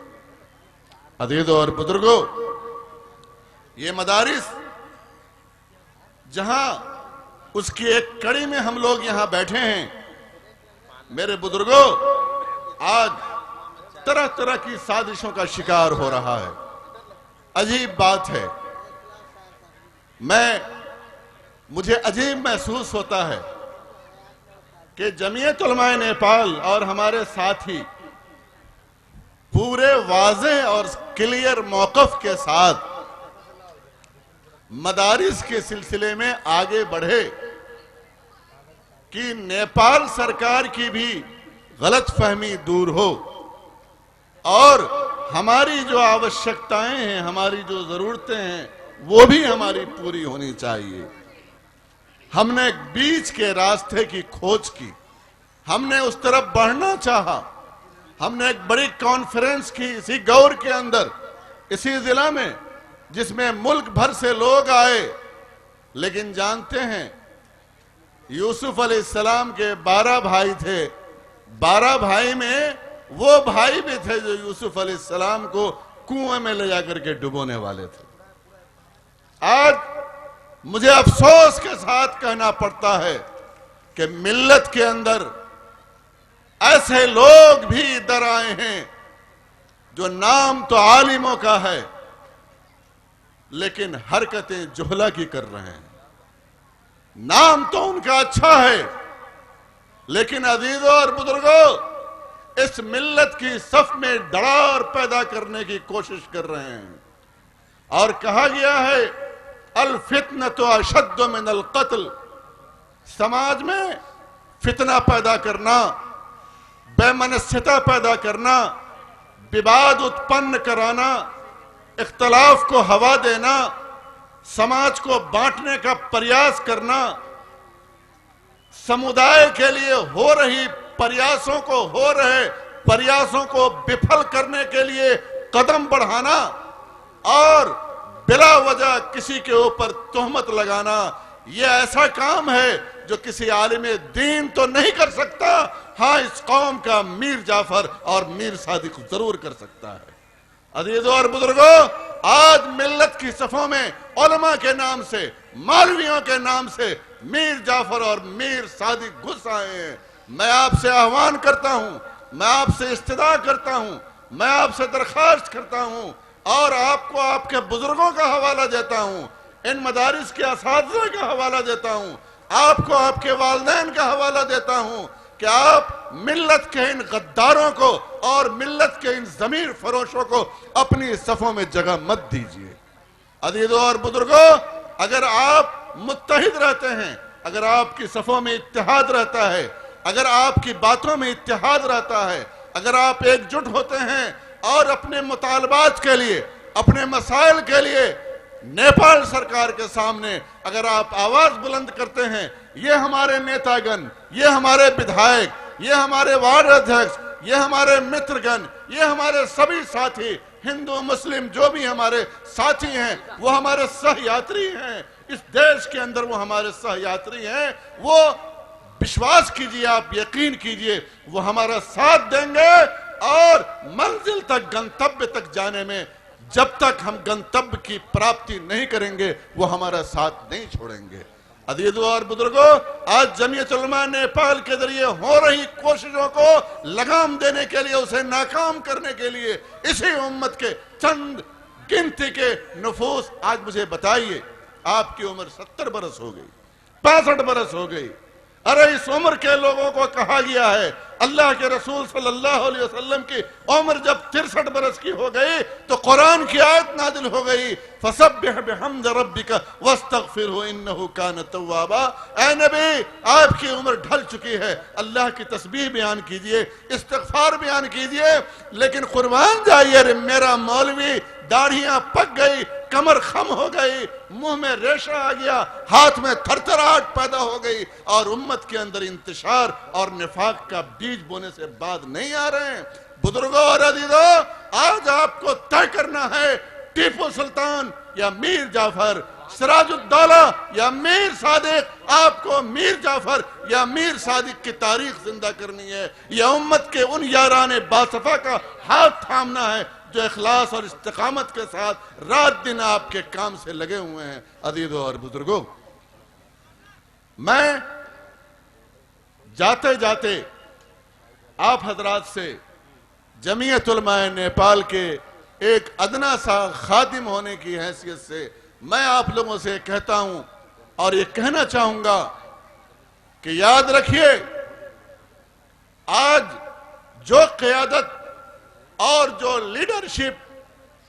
अजीजों और बुजुर्गों, ये मदारिस जहां उसकी एक कड़ी में हम लोग यहां बैठे हैं, मेरे बुजुर्गों, आज तरह तरह की साजिशों का शिकार हो रहा है। अजीब बात है, मुझे अजीब महसूस होता है कि जमीयत उलमा नेपाल और हमारे साथी पूरे वाज़ेह और क्लियर मौक़िफ़ के साथ मदारिस के सिलसिले में आगे बढ़े कि नेपाल सरकार की भी गलत फहमी दूर हो और हमारी जो आवश्यकताएं हैं, हमारी जो जरूरतें हैं, वो भी हमारी पूरी होनी चाहिए। हमने बीच के रास्ते की खोज की, हमने उस तरफ बढ़ना चाहा। हमने एक बड़ी कॉन्फ्रेंस की इसी गौर के अंदर, इसी जिला में, जिसमें मुल्क भर से लोग आए। लेकिन जानते हैं, यूसुफ अलैहिस्सलाम के 12 भाई थे। 12 भाई में वो भाई भी थे जो यूसुफ अलैहिस्सलाम को कुएं में ले जाकर के डुबोने वाले थे। आज मुझे अफसोस के साथ कहना पड़ता है कि मिल्लत के अंदर ऐसे लोग भी इधर आए हैं जो नाम तो आलिमों का है लेकिन हरकतें जुहला की कर रहे हैं। नाम तो उनका अच्छा है लेकिन अजीजों और बुजुर्गों, इस मिल्लत की सफ में दरार पैदा करने की कोशिश कर रहे हैं। और कहा गया है, अल फितनतु अशद्दु मिनल कत्ल। समाज में फितना पैदा करना, बेमनस्यता पैदा करना, विवाद उत्पन्न कराना, इख्तलाफ को हवा देना, समाज को बांटने का प्रयास करना, समुदाय के लिए हो रहे प्रयासों को विफल करने के लिए कदम बढ़ाना और बिला वजह किसी के ऊपर तोहमत लगाना, यह ऐसा काम है जो किसी आलिम दीन तो नहीं कर सकता। हाँ, इस कौम का मीर जाफर और मीर सादिक जरूर कर सकता है। अजीजों और बुजुर्गों, आज मिल्लत की सफों में उलमा के नाम से, मौलवियों के नाम से मीर जाफर और मीर सादिक घुस आए हैं। मैं आपसे आह्वान करता हूं, मैं आपसे इस्तदा करता हूं, मैं आपसे दरखास्त करता हूं और आपको आपके बुजुर्गों का हवाला देता हूं, इन मदारिस के असातिज़ा का हवाला देता हूं, आपको आपके वालिदैन का हवाला देता हूं कि आप मिल्लत के इन गद्दारों को और मिल्लत के इन ज़मीर फरोशों को अपनी सफ़ों में जगह मत दीजिए। अजीज़ों और बुजुर्गों, अगर आप मुत्तहिद रहते हैं, अगर आपकी सफ़ों में इत्तेहाद रहता है, अगर आपकी बातों में इत्तेहाद रहता है, अगर आप एकजुट होते हैं और अपने मुतालबात के लिए, अपने मसाइल के लिए नेपाल सरकार के सामने अगर आप आवाज बुलंद करते हैं, ये हमारे नेतागण, ये हमारे विधायक, ये हमारे वार्ड अध्यक्ष, ये हमारे मित्रगण, ये हमारे सभी साथी, हिंदू मुस्लिम जो भी हमारे साथी हैं, वो हमारे सहयात्री हैं इस देश के अंदर, वो हमारे सहयात्री हैं। वो विश्वास कीजिए, आप यकीन कीजिए, वो हमारा साथ देंगे और मंजिल तक, गंतव्य तक जाने में जब तक हम गंतव्य की प्राप्ति नहीं करेंगे, वो हमारा साथ नहीं छोड़ेंगे। अजीजों और बुजुर्गों, आज जमीयत उलमा नेपाल के जरिए हो रही कोशिशों को लगाम देने के लिए, उसे नाकाम करने के लिए, इसी उम्मत के चंद गिनती के नफूस, आज मुझे बताइए, आपकी उम्र 70 बरस हो गई, 65 बरस हो गई। अरे इस उम्र के लोगों को कहा गया है, अल्लाह के रसूल सल्लल्लाहु अलैहि वसल्लम की उम्र जब 63 बरस की हो गई तो कुरान की आयत नाजिल हो गई, फसब्बिह बिहम्दि रब्बिका वस्तगफिरहु इन्नहु कान तव्वाबा। ऐ नबी, आपकी उम्र ढल चुकी है, अल्लाह की तस्बीह बयान कीजिए, इस्तिगफार बयान कीजिए। लेकिन कुर्बान जाइए रे मेरा मौलवी, दाढ़ियां पक गई, कमर खम हो गई, मुंह में रेशा आ गया, हाथ में थरथराहट पैदा हो गई और उम्मत के अंदर इंतशार और निफाक का बीज बोने से बाद नहीं आ रहे हैं। बुजुर्गों और अजीजों, आज आपको तय करना है, टीपू सुल्तान या मीर जाफर, सिराजुद्दौला या मीर सादिक। आपको मीर जाफर या मीर सादिक की तारीख जिंदा करनी है। यह उम्मत के उन याराने बासफा का हाथ थामना है जो इखलास और इस्तिकामत के साथ रात दिन आपके काम से लगे हुए हैं। अजीजों और बुजुर्गों, मैं जाते जाते आप हजरात से जमीयत उलमा नेपाल के एक अदना सा खादिम होने की हैसियत से मैं आप लोगों से कहता हूं और ये कहना चाहूंगा कि याद रखिए, आज जो क़यादत और जो लीडरशिप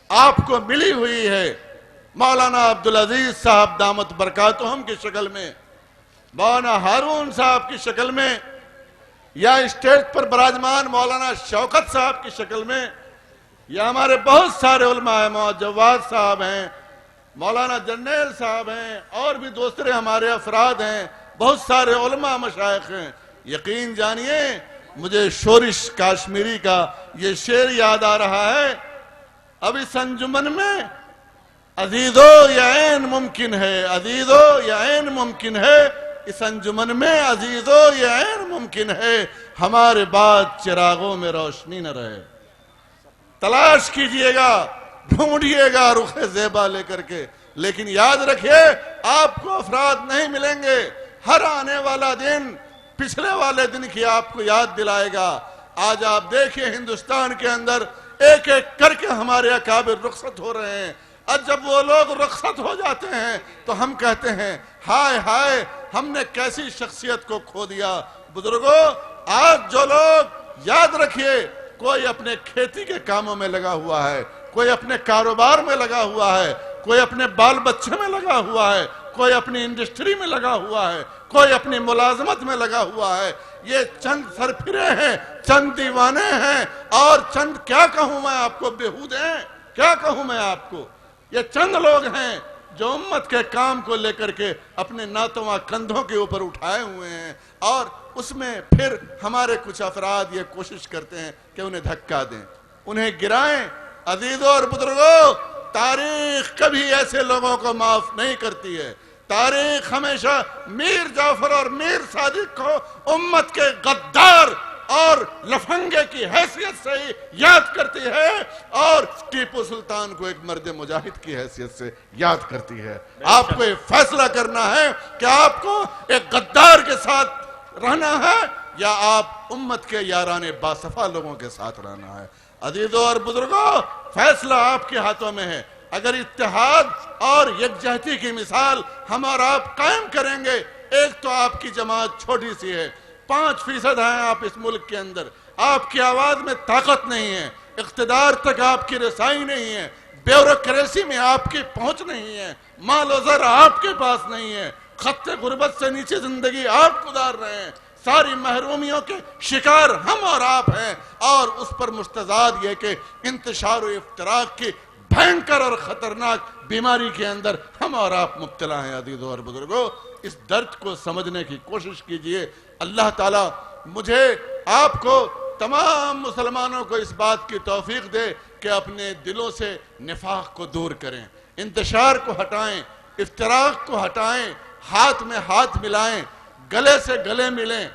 आपको मिली हुई है मौलाना अब्दुल अजीज साहब दामत बरकातुहुम की शक्ल में, मौलाना हारून साहब की शक्ल में, या स्टेज पर विराजमान मौलाना शौकत साहब की शक्ल में, या हमारे बहुत सारे उलमा हैं, मौलाना जवाद साहब हैं, मौलाना जर्नैल साहब हैं, और भी दूसरे हमारे अफराद हैं, बहुत सारे उलमा मशाइख हैं। यकीन जानिए मुझे शोरिश काश्मीरी का ये शेर याद आ रहा है, अब इस अंजुमन में अजीजो या ऐन मुमकिन है, अजीजो या ऐन मुमकिन है, इस अंजुमन में अजीजो या ऐन मुमकिन है, हमारे बाद चिरागों में रोशनी न रहे। तलाश कीजिएगा, ढूंढिएगा रुखे ज़ेबा लेकर के, लेकिन याद रखिए आपको अफराद नहीं मिलेंगे। हर आने वाला दिन पिछले वाले दिन की आपको याद दिलाएगा। आज आप देखिए हिंदुस्तान के अंदर एक एक करके हमारे अकाबिर रुखसत हो रहे हैं, और जब वो लोग रुखसत हो जाते हैं तो हम कहते हैं हाय हाय हमने कैसी शख्सियत को खो दिया। बुजुर्गों, आज जो लोग, याद रखिए, कोई अपने खेती के कामों में लगा हुआ है, कोई अपने कारोबार में लगा हुआ है, कोई अपने बाल बच्चे में लगा हुआ है, कोई अपनी इंडस्ट्री में लगा हुआ है, कोई अपनी मुलाजमत में लगा हुआ है। ये चंद सरफिरे हैं, चंद दीवाने हैं, और चंद क्या कहूं मैं आपको, बेहूदे हैं, क्या कहूं मैं आपको। ये चंद लोग हैं जो उम्मत के काम को लेकर के अपने नातवा कंधों के ऊपर उठाए हुए हैं, और उसमें फिर हमारे कुछ अफराद ये कोशिश करते हैं कि उन्हें धक्का दें, उन्हें गिराएं। अजीजों और बुजुर्गों, तारीख कभी ऐसे लोगों को माफ नहीं करती है। तारीख हमेशा मीर जाफर और मीर सादिक को उम्मत के गद्दार और लफंगे की हैसियत से ही याद करती है, और टीपू सुल्तान को एक मर्द मुजाहिद की हैसियत से याद करती है। आपको ये फैसला करना है कि आपको एक गद्दार के साथ रहना है या आप उम्मत के याराने बासफा लोगों के साथ रहना है। अजीजों और बुजुर्गों, फैसला आपके हाथों में है। अगर इत्तेहाद और यकजहती की मिसाल हम और आप कायम करेंगे, एक तो आपकी जमात छोटी सी है, 5% हैं आप इस मुल्क के अंदर, आपकी आवाज में ताकत नहीं है, इख्तिदार तक आपकी रसाई नहीं है, ब्यूरोक्रेसी में आपकी पहुंच नहीं है, मालो ज़र आपके पास नहीं है, खत्ते गुर्बत से नीचे जिंदगी आप गुजार रहे हैं, सारी महरूमियों के शिकार हम और आप हैं, और उस पर मुस्तजाद ये कि इंतशार और इफ्तराक की भयंकर और खतरनाक बीमारी के अंदर हम और आप मुब्तला हैं। अजीजों और बुजुर्गों, इस दर्द को समझने की कोशिश कीजिए। अल्लाह ताला मुझे, आपको, तमाम मुसलमानों को इस बात की तौफीक दे कि अपने दिलों से निफाक को दूर करें, इंतशार को हटाएं, इफ्तराक को हटाएं, हाथ में हाथ मिलाएं, गले से गले मिलें,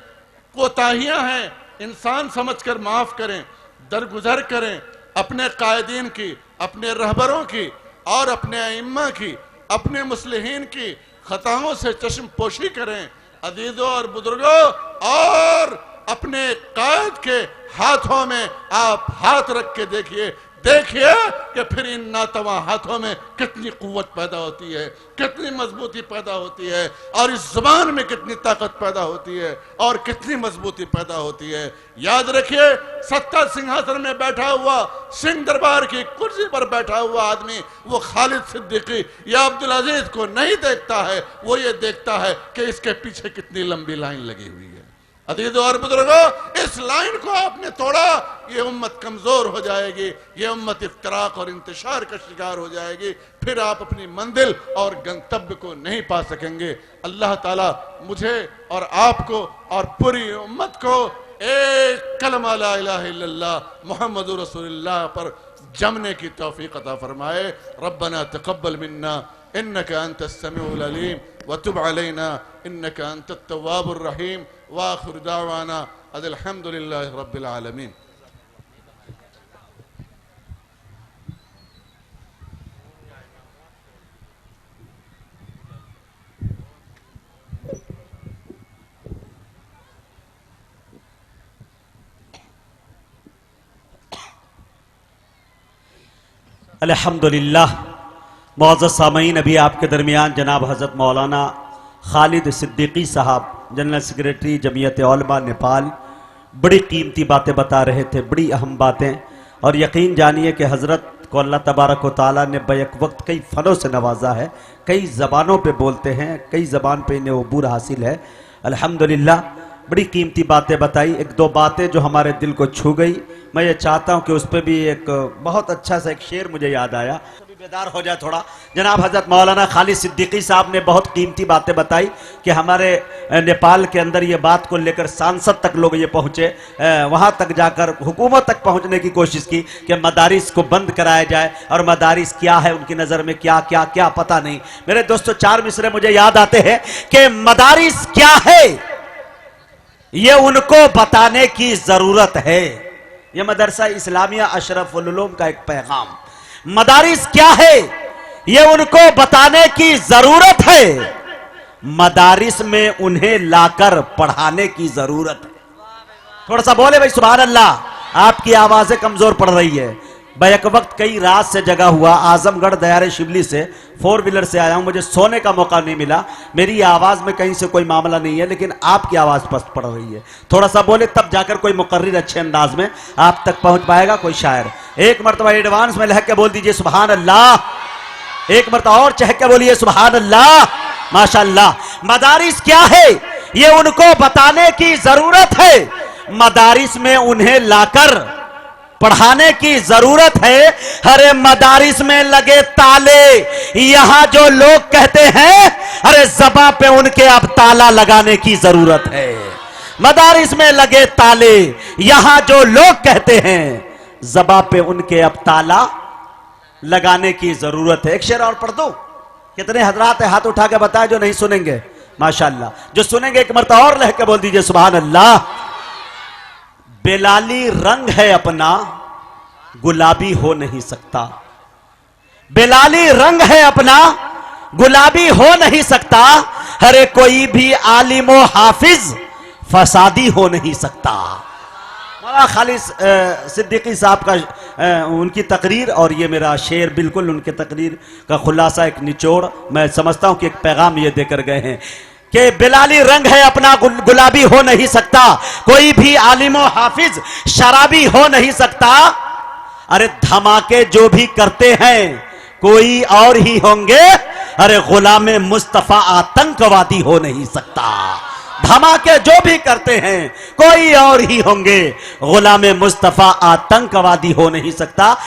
कोताहियां हैं इंसान समझकर माफ करें, दरगुजर करें अपने कायदीन की, अपने रहबरों की, और अपने अइम्मा की, अपने मुस्लिहीन की खताओं से चश्म पोशी करें। अजीजों और बुजुर्गों, और अपने कायद के हाथों में आप हाथ रख के देखिए कि फिर इन नातवा हाथों में कितनी कुव्वत पैदा होती है, कितनी मजबूती पैदा होती है, और इस जुबान में कितनी ताकत पैदा होती है, और कितनी मजबूती पैदा होती है। याद रखिए, सत्ता सिंहासन में बैठा हुआ, सिंह दरबार की कुर्सी पर बैठा हुआ आदमी वो खालिद सिद्दीकी या अब्दुल अजीज को नहीं देखता है, वो ये देखता है कि इसके पीछे कितनी लंबी लाइन लगी हुई है। अजीजों और बुजुर्गों, इस लाइन को आपने तोड़ा, ये उम्मत कमजोर हो जाएगी, ये उम्मत इफ्तराक और इंतशार का शिकार हो जाएगी, फिर आप अपनी मंजिल और गंतव्य को नहीं पा सकेंगे। अल्लाह ताला मुझे और आपको और पूरी उम्मत को एक कलमा ला इलाहा इल्लल्लाह मुहम्मदुर रसूलुल्लाह पर जमने की तौफीक अता फरमाए। रब्बना तक़ब्बल मिन्ना इन्नका अंतस समीउल अलीम व तुब अलैना इन्नका अंतत तव्वाबुर रहीम व आखिर दावाना अल्हम्दुलिल्लाहि रब्बिल आलमीन। अल्हम्दुलिल्लाह। मुअज़्ज़ज़ सामईन, अभी आपके दरमियान जनाब हज़रत मौलाना खालिद सिद्दीकी साहब, जनरल सेक्रेटरी जमीयत उलमा नेपाल, बड़ी कीमती बातें बता रहे थे, बड़ी अहम बातें। और यकीन जानिए कि हज़रत को अल्लाह तबारक व तआला ने बैक वक्त कई फ़नों से नवाजा है, कई ज़बानों पे बोलते हैं, कई ज़बान पे इन्हें अबूर हासिल है। अल्हम्दुलिल्लाह बड़ी कीमती बातें बताई। एक दो बातें जो हमारे दिल को छू गई, मैं ये चाहता हूँ कि उस पर भी एक बहुत अच्छा सा एक शेर मुझे याद आया, सभी बेदार हो जाए थोड़ा। जनाब हज़रत मौलाना खालिद सिद्दीकी साहब ने बहुत कीमती बातें बताई कि हमारे नेपाल के अंदर ये बात को लेकर सांसद तक लोग ये पहुँचे, वहाँ तक जाकर हुकूमत तक पहुँचने की कोशिश की कि मदारिस को बंद कराया जाए। और मदारिस क्या है उनकी नज़र में, क्या क्या क्या पता नहीं। मेरे दोस्तों, चार मिसरे मुझे याद आते हैं कि मदारिस क्या है ये उनको बताने की जरूरत है। यह मदरसा इस्लामिया अशरफुल उलूम का एक पैगाम। मदारिस क्या है ये उनको बताने की जरूरत है, मदारिस में उन्हें लाकर पढ़ाने की जरूरत है। थोड़ा सा बोले भाई सुभान अल्लाह। आपकी आवाजें कमजोर पड़ रही है। बैक वक्त कई रात से जगा हुआ, आजमगढ़ दयारे शिवली से 4 व्हीलर से आया हूं, मुझे सोने का मौका नहीं मिला। मेरी आवाज में कहीं से कोई मामला नहीं है, लेकिन आपकी आवाज पस्त पड़ रही है। थोड़ा सा बोले तब जाकर कोई मुकर्रिर अच्छे अंदाज में आप तक पहुंच पाएगा, कोई शायर। एक मरतबा एडवांस में लहक के बोल दीजिए सुभान अल्लाह। एक मरतबा और चहक के बोलिए सुभान अल्लाह। माशाअल्लाह। मदारिस क्या है ये उनको बताने की जरूरत है, मदारिस में उन्हें लाकर पढ़ाने की जरूरत है। अरे मदारिस में लगे ताले, यहां जो लोग कहते हैं, अरे ज़बां पे उनके अब ताला लगाने की जरूरत है। मदारिस में लगे ताले, यहां जो लोग कहते हैं, ज़बां पे उनके अब ताला लगाने की जरूरत है। एक शेर और पढ़ दो। कितने हजरात है हाथ उठा के बताए जो नहीं सुनेंगे? माशाअल्लाह। जो सुनेंगे एक मरतबा और लह के बोल दीजिए सुभान अल्लाह। बेलाली रंग है अपना, गुलाबी हो नहीं सकता। बेलाली रंग है अपना, गुलाबी हो नहीं सकता। हरे कोई भी आलिमो हाफिज फसादी हो नहीं सकता। मौलाना खालिद सिद्दीकी साहब का उनकी तकरीर और ये मेरा शेर बिल्कुल उनके तकरीर का खुलासा, एक निचोड़। मैं समझता हूं कि एक पैगाम ये देकर गए हैं कि बेलाली रंग है अपना, गुलाबी हो नहीं सकता। कोई भी आलिमो हाफिज शराबी हो नहीं सकता। अरे धमाके जो भी करते हैं कोई और ही होंगे। अरे गुलामे मुस्तफा आतंकवादी हो नहीं सकता। धमाके जो भी करते हैं कोई और ही होंगे, गुलामे मुस्तफा आतंकवादी हो नहीं सकता।